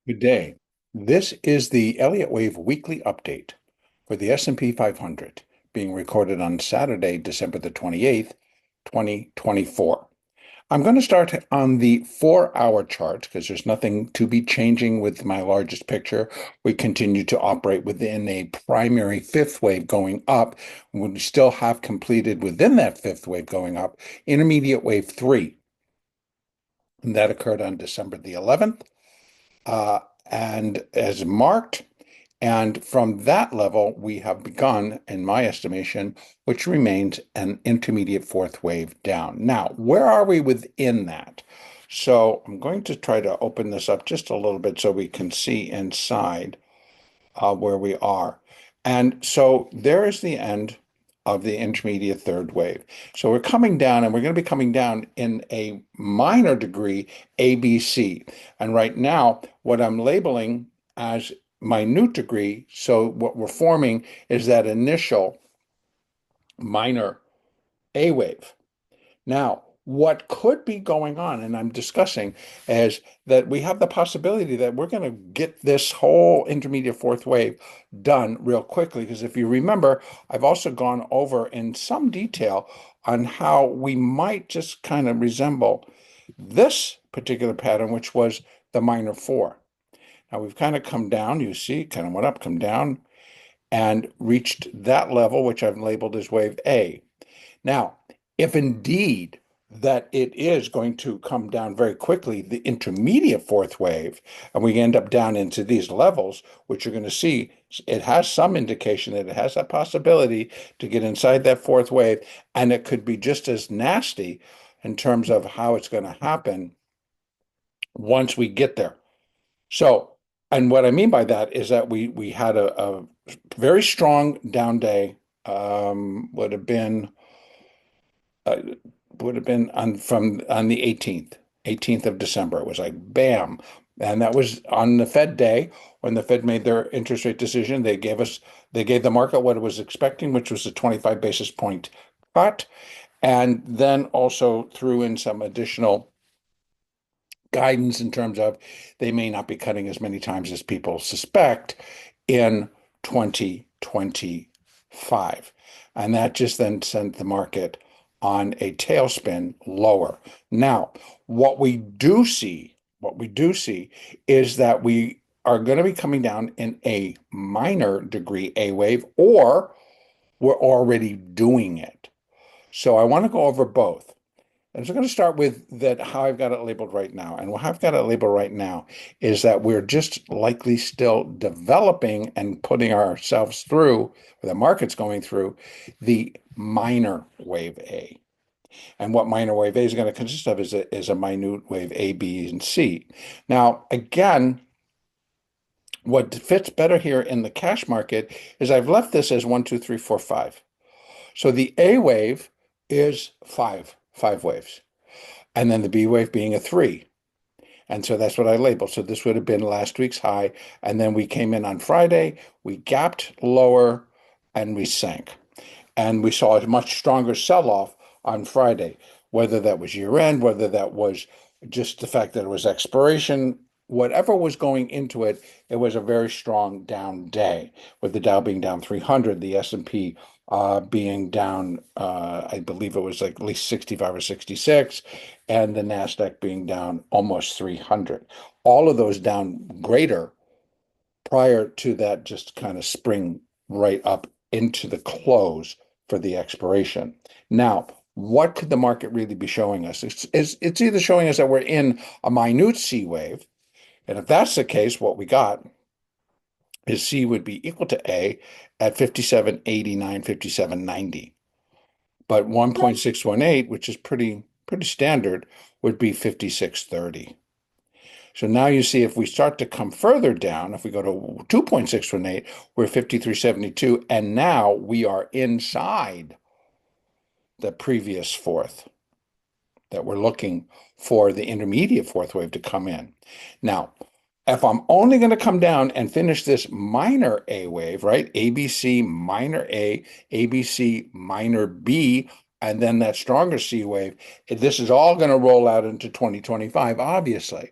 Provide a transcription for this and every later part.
Good day. This is the Elliott Wave weekly update for the S&P 500 being recorded on Saturday, December the 28th, 2024. I'm going to start on the 4-hour chart because there's nothing to be changing with my largest picture. We continue to operate within a primary fifth wave going up. We still have completed within that fifth wave going up, intermediate wave 3. And that occurred on December the 11th. And as marked. And from that level, we have begun, in my estimation, which remains an intermediate fourth wave down. Now, where are we within that? So I'm going to try to open this up just a little bit so we can see inside where we are. And so there is the end of the intermediate third wave. So we're coming down, and we're going to be coming down in a minor degree ABC. And right now, what I'm labeling as minute degree, so what we're forming is that initial minor A wave. Now, what could be going on, and I'm discussing, is that we have the possibility that we're going to get this whole intermediate fourth wave done real quickly. Because if you remember, I've also gone over in some detail on how we might just kind of resemble this particular pattern, which was the minor four. Now we've kind of come down, you see, kind of went up, come down, and reached that level, which I've labeled as wave A. Now, if indeed that it is going to come down very quickly, the intermediate fourth wave, and we end up down into these levels, which you're going to see, it has some indication that it has that possibility to get inside that fourth wave, and it could be just as nasty in terms of how it's going to happen once we get there. So, and what I mean by that is that we had a very strong down day, would have been on the 18th of December. It was like bam. And that was on the Fed day when the Fed made their interest rate decision. They gave the market what it was expecting, which was a 25 basis point cut, and then also threw in some additional guidance in terms of they may not be cutting as many times as people suspect in 2025. And that just then sent the market on a tailspin lower. Now, what we do see is that we are going to be coming down in a minor degree A wave, or we're already doing it. So I want to go over both. And so I'm going to start with that, how I've got it labeled right now. And what I've got it labeled right now is that we're just likely still developing and putting ourselves through, or the market's going through, the minor wave A. And what minor wave A is going to consist of is a minute wave A, B, and C. Now, again, what fits better here in the cash market is I've left this as 1, 2, 3, 4, 5. So the A wave is five waves. And then the B wave being a 3. And so that's what I labeled. So this would have been last week's high. And then we came in on Friday, we gapped lower, and we sank. And we saw a much stronger sell-off on Friday, whether that was year end, whether that was just the fact that it was expiration, whatever was going into it, it was a very strong down day, with the Dow being down 300, the S&P being down, I believe it was like at least 65 or 66, and the NASDAQ being down almost 300. All of those down greater prior to that just kind of spring right up into the close for the expiration. Now, what could the market really be showing us? It's either showing us that we're in a minute C wave, and if that's the case, what we got is C would be equal to A at 57.89, 57.90. But 1.618, which is pretty standard, would be 56.30. So now you see if we start to come further down, if we go to 2.618, we're 53.72, and now we are inside the previous fourth that we're looking for the intermediate fourth wave to come in. Now, if I'm only going to come down and finish this minor A wave, right? ABC minor A, ABC minor B, and then that stronger C wave, this is all going to roll out into 2025, obviously.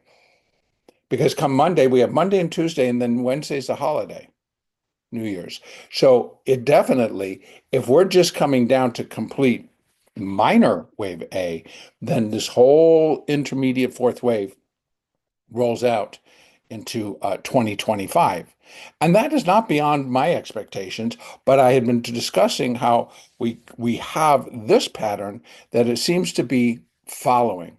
because come Monday, we have Monday and Tuesday, and then Wednesday's a holiday, New Year's. So it definitely, if we're just coming down to complete minor wave A, then this whole intermediate fourth wave rolls out into 2025. And that is not beyond my expectations, but I had been discussing how we have this pattern that it seems to be following.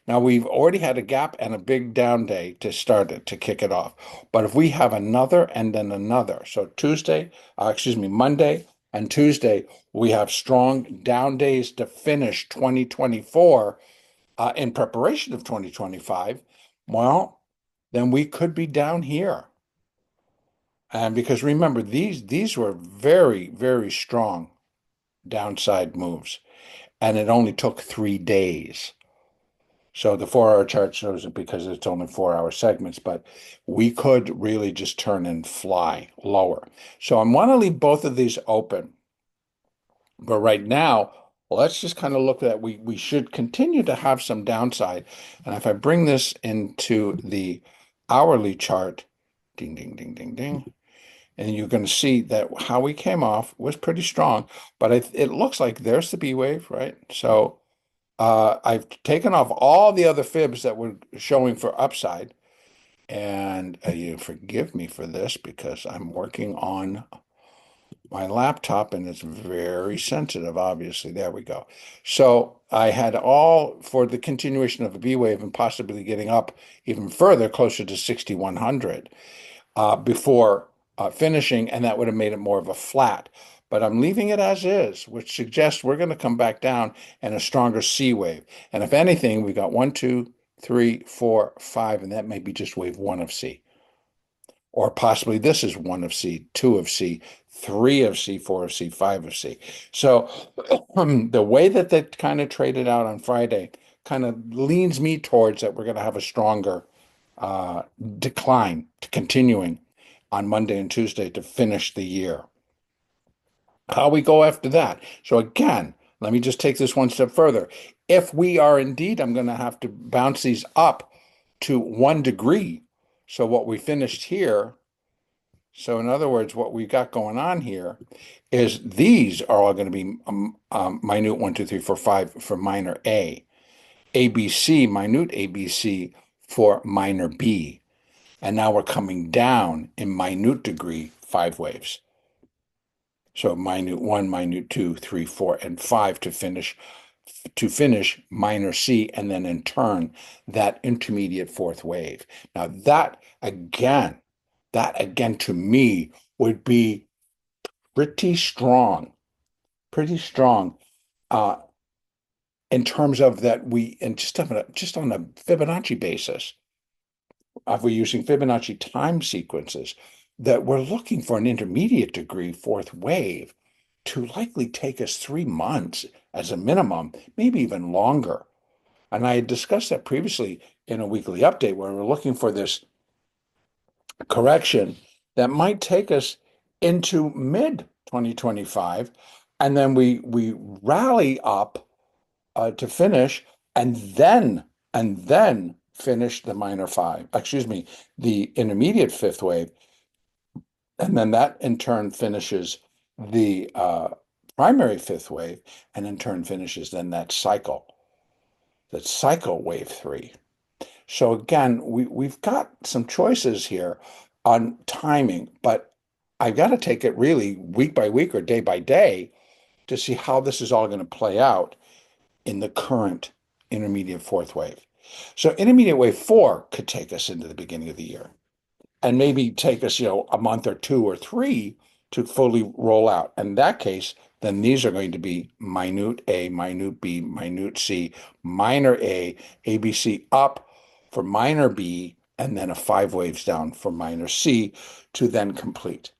Now we've already had a gap and a big down day to start it, to kick it off. But if we have another and then another, so Monday and Tuesday, we have strong down days to finish 2024 in preparation of 2025, well, then we could be down here. And because remember, these were very, very strong downside moves, and it only took 3 days. So the 4-hour chart shows it because it's only 4-hour segments, but we could really just turn and fly lower. So I want to leave both of these open. But right now, let's just kind of look at we should continue to have some downside. And if I bring this into the hourly chart, ding, ding, ding, ding, ding, and you're going to see that how we came off was pretty strong, but it looks like there's the B wave, right? So I've taken off all the other fibs that were showing for upside. And you forgive me for this because I'm working on my laptop and it's very sensitive, obviously. There we go. So I had all for the continuation of a B wave and possibly getting up even further, closer to 6,100 before finishing, and that would have made it more of a flat. But I'm leaving it as is, which suggests we're going to come back down in a stronger C wave. And if anything, we got 1, 2, 3, 4, 5, and that may be just wave 1 of C. Or possibly this is 1 of C, 2 of C, 3 of C, 4 of C, 5 of C. So the way that that kind of traded out on Friday kind of leans me towards that we're going to have a stronger decline to continuing on Monday and Tuesday to finish the year. How we go after that? So again, let me just take this one step further. If we are indeed, I'm going to have to bounce these up to 1 degree. So what we finished here, so in other words, what we got going on here is these are all going to be minute 1, 2, 3, 4, 5 for minor A, ABC, minute ABC for minor B. And now we're coming down in minute degree 5 waves. So minute 1, minute 2, 3, 4, and 5 to finish minor C, and then in turn that intermediate fourth wave. Now that again to me would be pretty strong, uh, in terms of that and just on a Fibonacci basis, if we're using Fibonacci time sequences, that we're looking for an intermediate degree fourth wave to likely take us 3 months as a minimum, maybe even longer. And I had discussed that previously in a weekly update where we're looking for this correction that might take us into mid 2025, and then we rally up to finish, and then finish the minor 5, excuse me, the intermediate fifth wave, and then that in turn finishes the primary fifth wave, and in turn finishes then that cycle wave 3. So again, we've got some choices here on timing, but I've got to take it really week by week or day by day to see how this is all going to play out in the current intermediate fourth wave. So intermediate wave 4 could take us into the beginning of the year and maybe take us, a month or 2 or 3 to fully roll out. In that case, then these are going to be minute A, minute B, minute C, minor A, ABC up for minor B, and then a 5 waves down for minor C to then complete.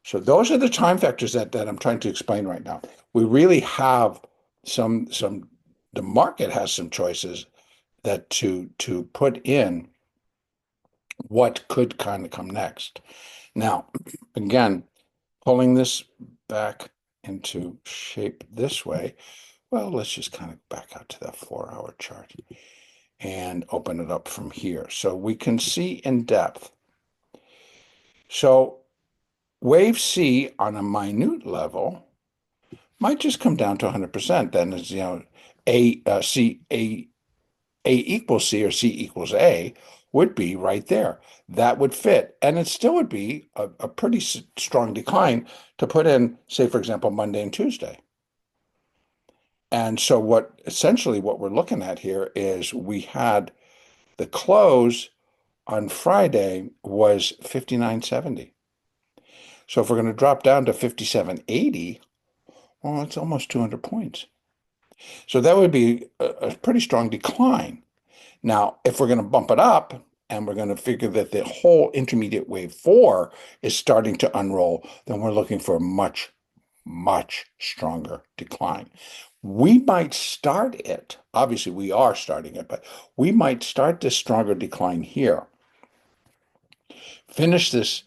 So those are the time factors that I'm trying to explain right now. We really have the market has some choices that to put in what could kind of come next. Now, again, pulling this back into shape this way, well, let's just kind of back out to that 4-hour chart. and open it up from here. So we can see in depth. So wave C on a minute level might just come down to 100%. Then is, A equals C or C equals A would be right there. That would fit. And it still would be a pretty strong decline to put in, say, for example, Monday and Tuesday. And so what we're looking at here is we had the close on Friday was 59.70. So if we're going to drop down to 57.80, well, it's almost 200 points. So that would be a pretty strong decline. Now, if we're going to bump it up and we're going to figure that the whole intermediate wave 4 is starting to unroll, then we're looking for a much, much stronger decline. We might start it, obviously we are starting it, but we might start this stronger decline here. Finish this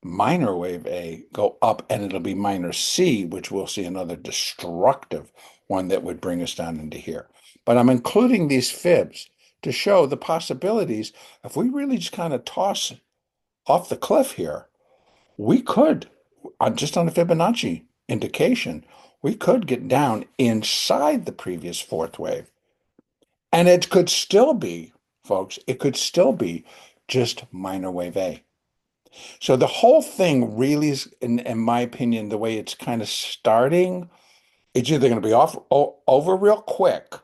minor wave A, go up, and it'll be minor C, which we'll see another destructive one that would bring us down into here. But I'm including these fibs to show the possibilities. If we really just kind of toss off the cliff here, we could, just on a Fibonacci indication, we could get down inside the previous fourth wave. And it could still be, folks, it could still be just minor wave A. So the whole thing really is, in my opinion, the way it's kind of starting, it's either going to be over real quick,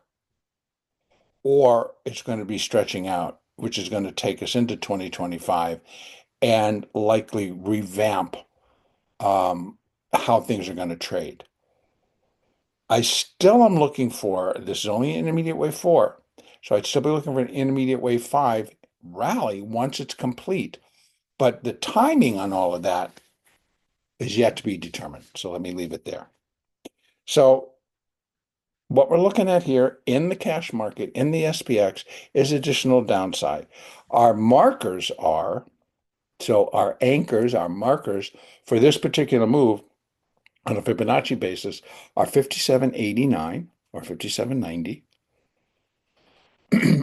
or it's going to be stretching out, which is going to take us into 2025 and likely revamp how things are going to trade. I still am looking for, this is only intermediate wave 4, so I'd still be looking for an intermediate wave 5 rally once it's complete. But the timing on all of that is yet to be determined. So let me leave it there. So what we're looking at here in the cash market, in the SPX, is additional downside. Our markers are, so our anchors, our markers for this particular move on a Fibonacci basis are 57.89 or 57.90.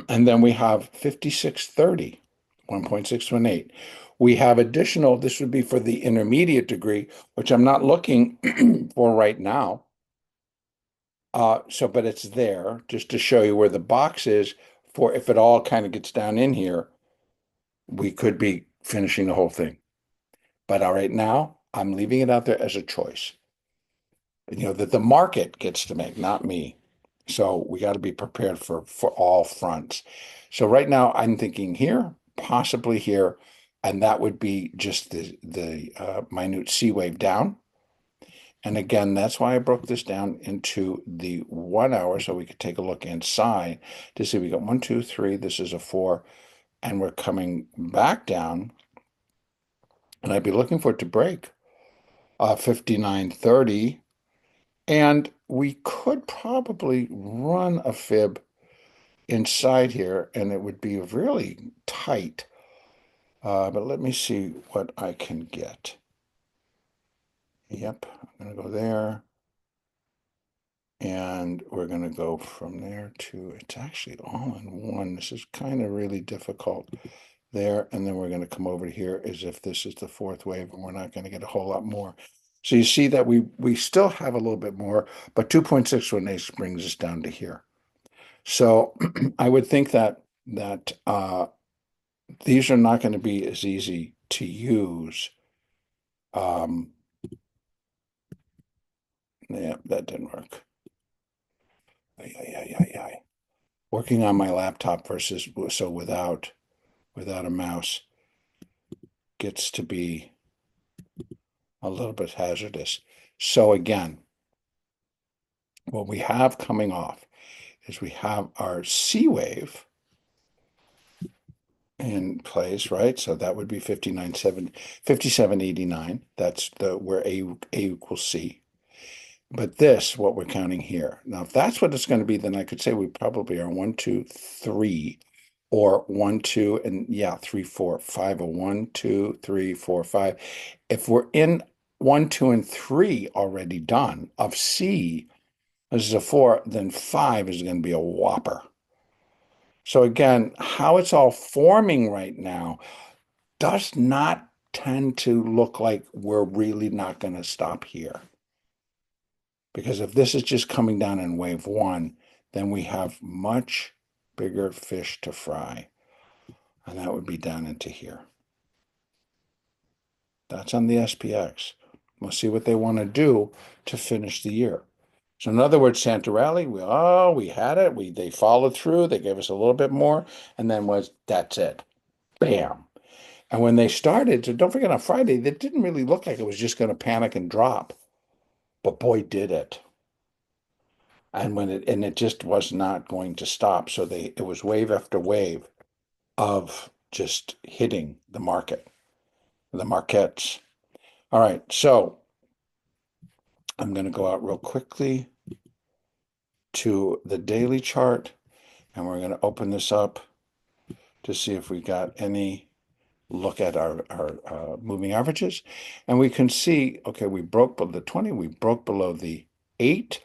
And then we have 56.30, 1.618. We have additional, this would be for the intermediate degree, which I'm not looking for right now. But it's there just to show you where the box is for if it all kind of gets down in here, we could be finishing the whole thing. But all right now, I'm leaving it out there as a choice. That the market gets to make, not me. So we got to be prepared for all fronts. So right now I'm thinking here, possibly here, and that would be just the minute C wave down. And again, that's why I broke this down into the 1 hour so we could take a look inside to see we got 1, 2, 3. This is a 4, and we're coming back down. And I'd be looking for it to break 59.30. And we could probably run a fib inside here, and it would be really tight. But let me see what I can get. Yep, I'm going to go there. And we're going to go from there to, it's actually all in one. This is kind of really difficult there. And then we're going to come over here as if this is the fourth wave, and we're not going to get a whole lot more. So you see that we still have a little bit more, but 2.618 brings us down to here. So I would think that these are not going to be as easy to use. Yeah, that didn't work. Working on my laptop versus so without a mouse gets to be a little bit hazardous. So again, what we have coming off is we have our C wave in place, right? So that would be 57.89. That's where A equals C. But this, what we're counting here. Now, if that's what it's going to be, then I could say we probably are 1, 2, 3, or 1, 2, and yeah, 3, 4, 5, or 1, 2, 3, 4, 5. If we're in 1, 2, and 3 already done of C, this is a 4, then 5 is going to be a whopper. So again, how it's all forming right now does not tend to look like we're really not going to stop here. Because if this is just coming down in wave one, then we have much bigger fish to fry. And that would be down into here. That's on the SPX. We'll see what they want to do to finish the year. So in other words, Santarelli, we had it. They followed through. They gave us a little bit more, and then that's it. Bam. And when they started, so don't forget on Friday, it didn't really look like it was just going to panic and drop. But boy, did it. And it just was not going to stop. So it was wave after wave of just hitting the markets. All right, so I'm going to go out real quickly to the daily chart, and we're going to open this up to see if we got any look at our moving averages. And we can see, okay, we broke below the 20, we broke below the 8,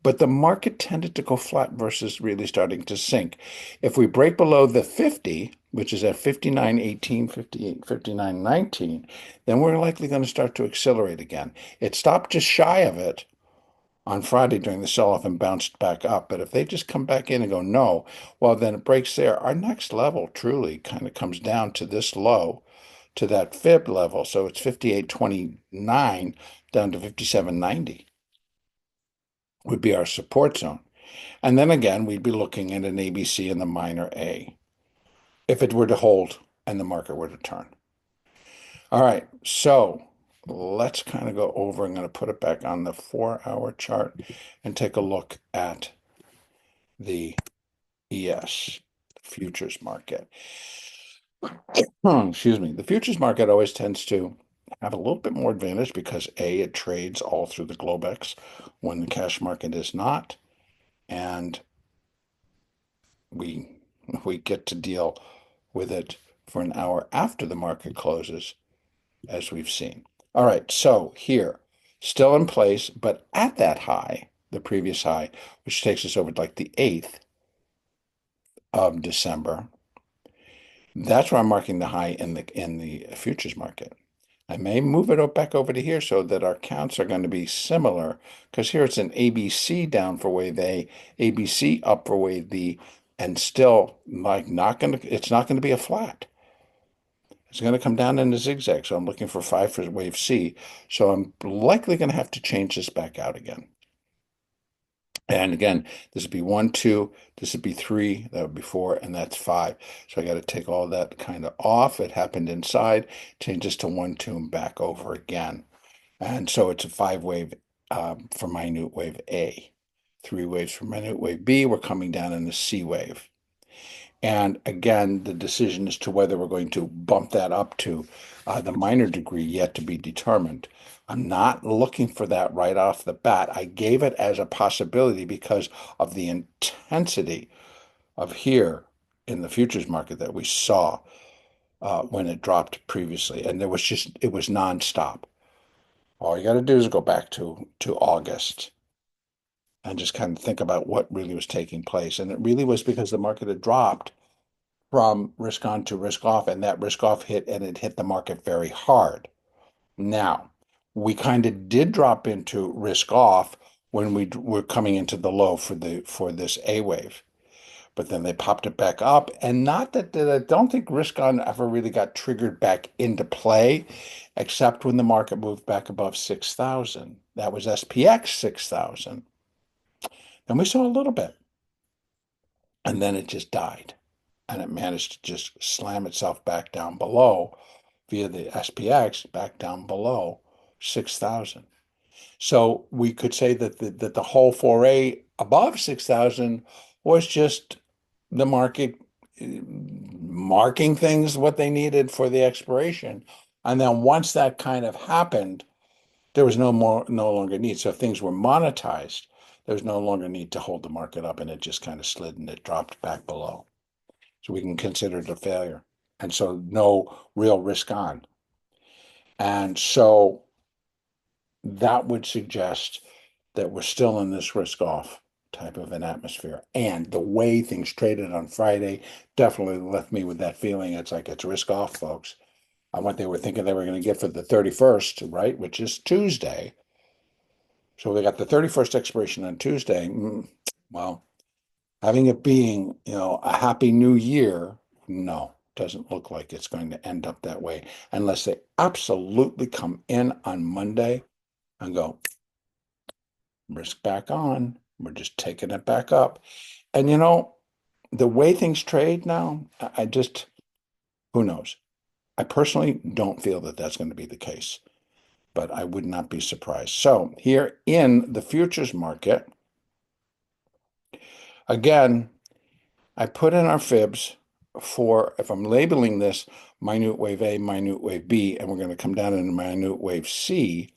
but the market tended to go flat versus really starting to sink. If we break below the 50, which is at 59.18, 58, 59.19, then we're likely going to start to accelerate again. It stopped just shy of it on Friday during the sell-off and bounced back up. But if they just come back in and go, no, well, then it breaks there. Our next level truly kind of comes down to this low, to that fib level. So it's 58.29 down to 57.90 would be our support zone. And then again, we'd be looking at an ABC in the minor A if it were to hold and the market were to turn. All right, so let's kind of go over. I'm going to put it back on the 4-hour chart and take a look at the ES, futures market. Excuse me. The futures market always tends to have a little bit more advantage because A, it trades all through the Globex when the cash market is not, and we get to deal with it for an hour after the market closes, as we've seen. All right, so here, still in place, but at that high, the previous high, which takes us over to like the 8th of December. That's where I'm marking the high in the futures market. I may move it back over to here so that our counts are going to be similar, because here it's an ABC down for wave A, ABC up for wave B, and still like it's not going to be a flat. It's going to come down in a zigzag. So I'm looking for 5 for wave C. So I'm likely going to have to change this back out again. And again, this would be 1, 2, this would be 3, that would be 4, and that's 5. So I got to take all that kind of off. It happened inside, change this to 1, 2, and back over again. And so it's a 5 wave for minute wave A. 3 waves for minute wave B. We're coming down in the C wave. And again, the decision as to whether we're going to bump that up to the minor degree yet to be determined. I'm not looking for that right off the bat. I gave it as a possibility because of the intensity of here in the futures market that we saw when it dropped previously. And it was nonstop. All you got to do is go back to August and just kind of think about what really was taking place. And it really was because the market had dropped from risk on to risk off, and that risk off hit, and it hit the market very hard. Now, we kind of did drop into risk off when we were coming into the low for this A wave, but then they popped it back up, and not that I don't think risk on ever really got triggered back into play, except when the market moved back above 6,000. That was SPX 6,000. And we saw a little bit, and then it just died. And it managed to just slam itself back down below via the SPX back down below 6,000. So we could say that the whole foray above 6,000 was just the market marking things what they needed for the expiration. And then once that kind of happened, there was no longer need. So if things were monetized, there was no longer need to hold the market up, and it just kind of slid and it dropped back below. So we can consider it a failure. And so no real risk on. And so that would suggest that we're still in this risk off type of an atmosphere. And the way things traded on Friday definitely left me with that feeling. It's like it's risk off, folks, on what they were thinking they were going to get for the 31st, right? Which is Tuesday. So they got the 31st expiration on Tuesday. Well, having it being, a happy new year, no, doesn't look like it's going to end up that way unless they absolutely come in on Monday and go, risk back on. We're just taking it back up. And the way things trade now, I just, who knows? I personally don't feel that that's going to be the case, but I would not be surprised. So here in the futures market, again, I put in our fibs for, if I'm labeling this minute wave A, minute wave B, and we're going to come down into minute wave C,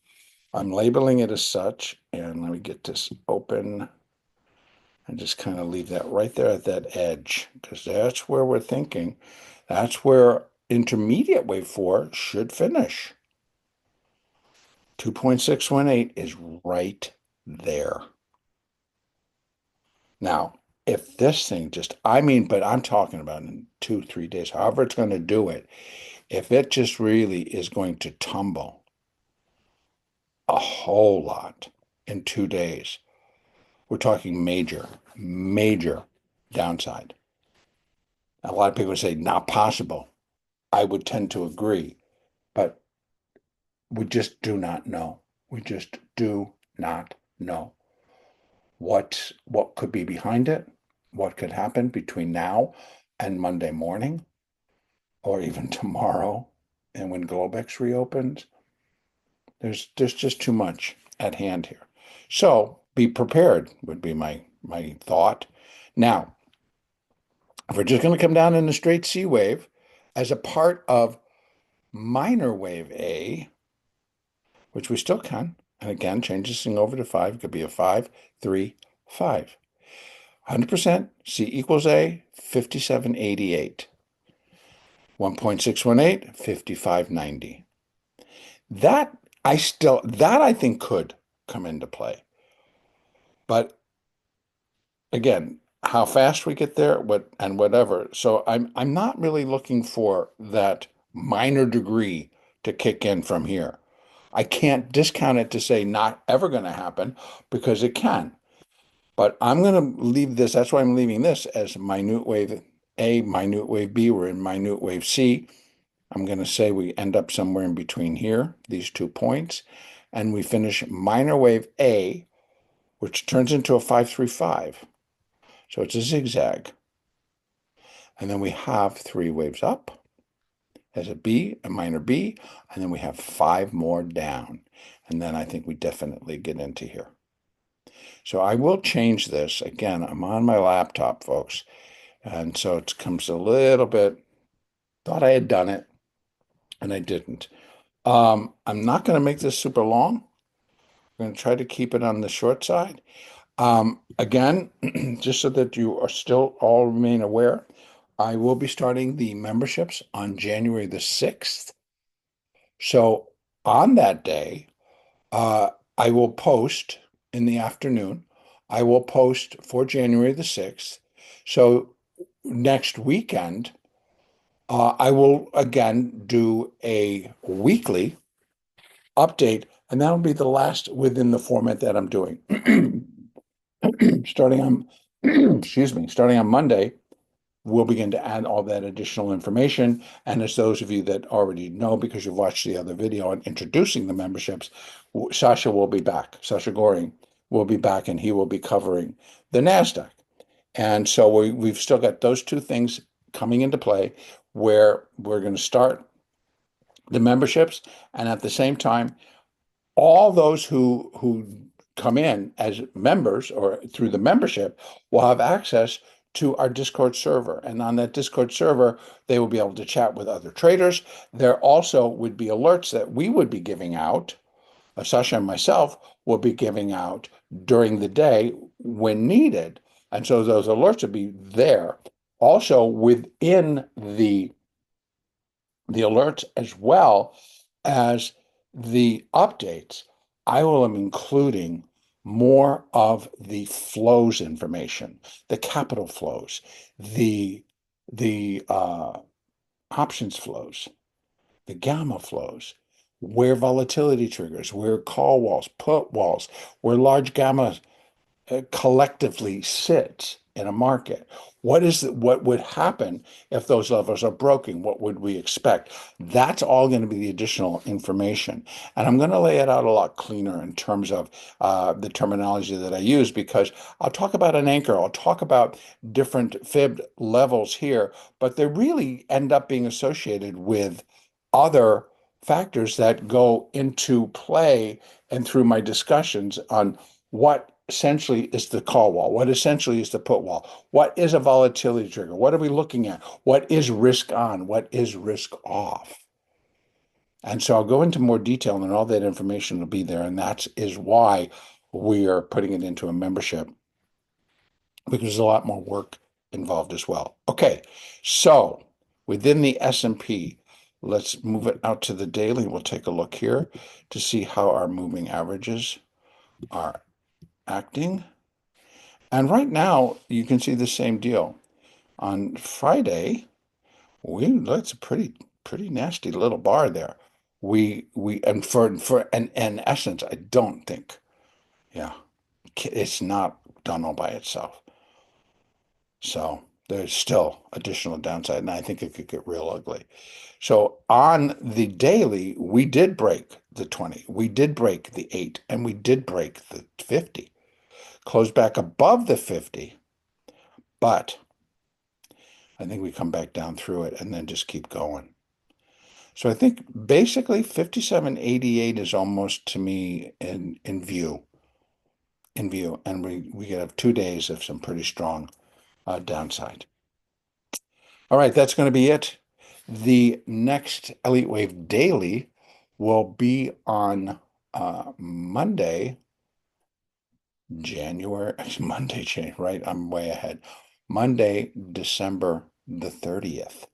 I'm labeling it as such. And let me get this open and just kind of leave that right there at that edge, because that's where we're thinking. That's where intermediate wave 4 should finish. 2.618 is right there. Now, if this thing just, but I'm talking about in 2-3 days, however it's going to do it, if it just really is going to tumble a whole lot in 2 days, we're talking major, major downside. A lot of people say not possible. I would tend to agree, but we just do not know. We just do not know what could be behind it, what could happen between now and Monday morning, or even tomorrow, and when Globex reopens. There's just too much at hand here. So be prepared would be my thought. Now, if we're just going to come down in a straight C wave as a part of minor wave A, which we still can, and again, change this thing over to 5. It could be a 5, 3, 5. 100% C equals A, 5788. 1.618, 5590. That I think could come into play. But again, how fast we get there, whatever. So I'm not really looking for that minor degree to kick in from here. I can't discount it to say not ever going to happen, because it can. But I'm going to leave this, that's why I'm leaving this as minute wave A, minute wave B. We're in minute wave C. I'm going to say we end up somewhere in between here, these 2 points, and we finish minor wave A, which turns into a 535. So it's a zigzag. And then we have 3 waves up as a B, a minor B, and then we have 5 more down. And then I think we definitely get into here. So I will change this. Again, I'm on my laptop, folks. And so it comes a little bit, thought I had done it, and I didn't. I'm not going to make this super long. I'm going to try to keep it on the short side. Again, just so that you are still all remain aware, I will be starting the memberships on January the 6th. So on that day, I will post in the afternoon. I will post for January the 6th. So next weekend, I will again do a weekly update, and that'll be the last within the format that I'm doing. Starting on, starting on Monday, we'll begin to add all that additional information. And as those of you that already know, because you've watched the other video on introducing the memberships, Sasha will be back. Sasha Goring will be back, and he will be covering the NASDAQ. And so we've still got those 2 things coming into play, where we're going to start the memberships, and at the same time, all those who come in as members or through the membership will have access to our Discord server. And on that Discord server, they will be able to chat with other traders. There also would be alerts that we would be giving out. Sasha and myself will be giving out during the day when needed. And so those alerts will be there. Also within the alerts, as well as the updates, I will be including more of the flows information, the capital flows, the options flows, the gamma flows, where volatility triggers, where call walls, put walls, where large gamma collectively sits in a market. What would happen if those levels are broken? What would we expect? That's all going to be the additional information. And I'm going to lay it out a lot cleaner in terms of the terminology that I use, because I'll talk about an anchor, I'll talk about different fib levels here, but they really end up being associated with other factors that go into play and through my discussions on what essentially is the call wall, what essentially is the put wall, what is a volatility trigger, what are we looking at, what is risk on, what is risk off. And so I'll go into more detail, and all that information will be there, and that is why we are putting it into a membership, because there's a lot more work involved as well. Okay, so within the S&P, let's move it out to the daily. We'll take a look here to see how our moving averages are acting. And right now, you can see the same deal. On Friday, that's a pretty nasty little bar there. And for in essence, I don't think, yeah, it's not done all by itself. So there's still additional downside, and I think it could get real ugly. So on the daily, we did break the 20, we did break the 8, and we did break the 50. Closed back above the 50, but I think we come back down through it and then just keep going. So I think basically 57.88 is almost, to me, in view. And we could have 2 days of some pretty strong downside. All right, that's going to be it. The next Elliott Wave Daily will be on Monday, January, right? I'm way ahead. Monday, December the 30th.